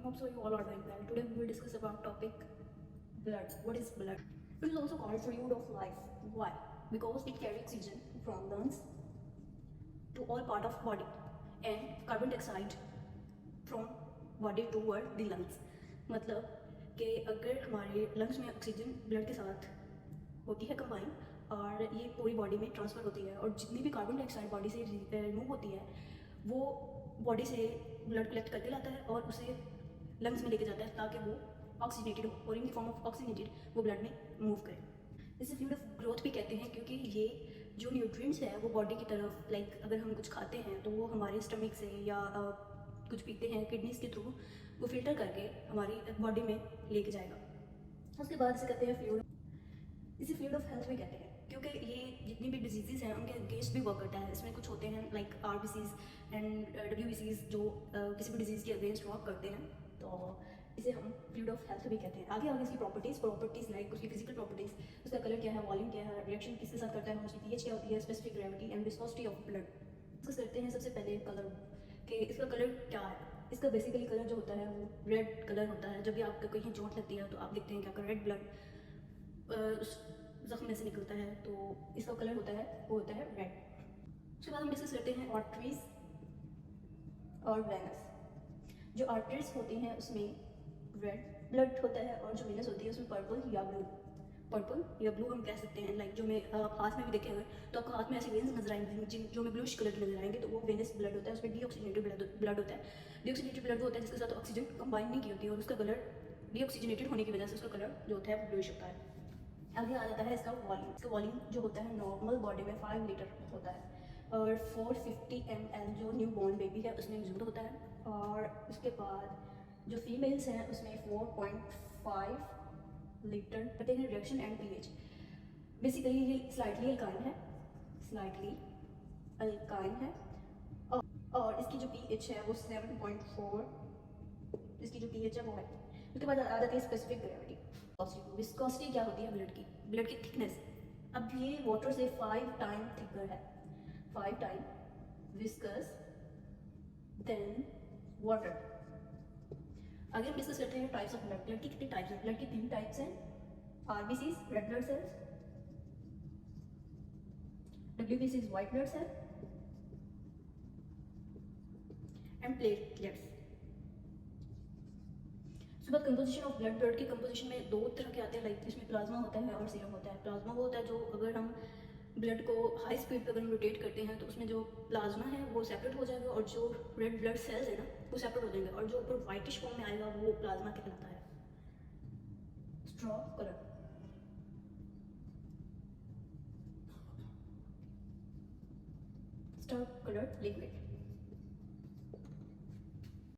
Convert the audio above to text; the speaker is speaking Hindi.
Hope so you all are doing well. Today we will discuss about topic blood. What is blood? It is also called fluid of life. Why? Because it carries oxygen from lungs to all part of body and carbon dioxide from body toward the lungs. मतलब कि अगर हमारे लंग्स में ऑक्सीजन ब्लड के साथ होती है कंबाइन और ये पूरी बॉडी में ट्रांसफ़र होती है और जितनी भी कार्बन डाइऑक्साइड बॉडी से रिमूव होती है वो बॉडी से ब्लड कलेक्ट करके लाता है और उसे लंग्स में लेके जाता है ताकि वो ऑक्सीजनेटेड हो और in the form of oxygenated वो ब्लड में मूव करे। इसे फ्लूइड ऑफ ग्रोथ भी कहते हैं क्योंकि ये जो न्यूट्रिएंट्स है वो बॉडी की तरफ लाइक अगर हम कुछ खाते हैं तो वो हमारे स्टमक से या कुछ पीते हैं किडनीज के थ्रू वो फिल्टर करके हमारी बॉडी में लेके जाएगा। उसके बाद इसे कहते हैं इसे फ्लूइड ऑफ हेल्थ भी कहते हैं क्योंकि ये जितनी भी डिजीज़ हैं उनके अगेंस्ट भी वर्क करता है। इसमें कुछ होते हैं लाइक RBCs एंड WBCs जो किसी भी डिजीज़ के अगेंस्ट वर्क करते हैं, तो इसे हम फ्लूइड ऑफ हेल्थ भी कहते हैं। आगे आगे इसकी प्रॉपर्टीज़ लाइक उसकी फिजिकल प्रॉपर्टीज़, उसका कलर क्या है, वॉल्यूम क्या है, रिएक्शन किसके साथ करता है, उसकी pH क्या होती है, specific gravity and viscosity of blood. इसको करते हैं सबसे पहले कलर कि इसका कलर क्या है। इसका बेसिकली कलर जो होता है वो रेड कलर होता है। जब भी आपको कहीं चोट लगती है तो आप देखते हैं कि आपका रेड ब्लड उस जख्म में से निकलता है, तो इसका कलर होता है वो होता है रेड। उसके बाद हम डिस्कस करते हैं आर्टरीज और वेनस। जो आर्टरीज होती हैं उसमें रेड ब्लड होता है और जो वेनस होती है उसमें पर्पल या ब्लू हम कह सकते हैं। लाइक जो मैं हाथ में भी देखें अगर तो आपको हाथ में ऐसे वेन्स नजर आएंगे जो में ब्लूइश कलर के नजर आएंगे, तो वो वेनस ब्लड होता है। उसमें डीऑक्सीजनेटेड ब्लड होता है। डीऑक्सीजनेटेड ब्लड वो होता है जिसके साथ ऑक्सीजन कंबाइन नहीं की होती है और उसका कलर डीऑक्सीजनेटेड होने की वजह से उसका कलर जो होता है ब्लूइश होता है। आगे आ जाता है इसका वॉल्यूम। इसका वॉल्यूम जो होता है नॉर्मल बॉडी में 5 लीटर होता है और 450 ml जो न्यू बॉर्न बेबी है उसमें यूज होता है। और उसके बाद जो फीमेल्स हैं उसमें 4.5 लीटर कहते हैं। रिएक्शन एंड pH बेसिकली ये स्लाइटली अल्काइन है और इसकी जो pH है वो 7.4 इसकी जो pH है वो है। उसके बाद आ जाती है स्पेसिफिक ग्रेविटी। विस्कोसिटी क्या होती है ब्लड की थिकनेस। अब ये वाटर से 5 टाइम थिकर है, 5 टाइम विस्कस देन वाटर। आगे हम डिस्कस करते हैं टाइप्स ऑफ ब्लड की कितने टाइप्स हैं। ब्लड की 3 टाइप्स हैं, RBCs red blood cells, WBCs white blood cell and platelets. उसके बाद कंपोजिशन ऑफ ब्लड की कंपोजिशन में 2 तरह के आते हैं। लाइक इसमें प्लाज्मा होता है और सीरम होता है। प्लाज्मा वो होता है जो अगर हम ब्लड को हाई स्पीड पर अगर हम रोटेट करते हैं तो उसमें जो प्लाज्मा है वो सेपरेट हो जाएगा और जो रेड ब्लड सेल्स है ना वो सेपरेट हो जाएंगे और जो ऊपर वाइटिश फॉर्म में आएगा वो प्लाज्मा कहलाता है। Straw colour liquid.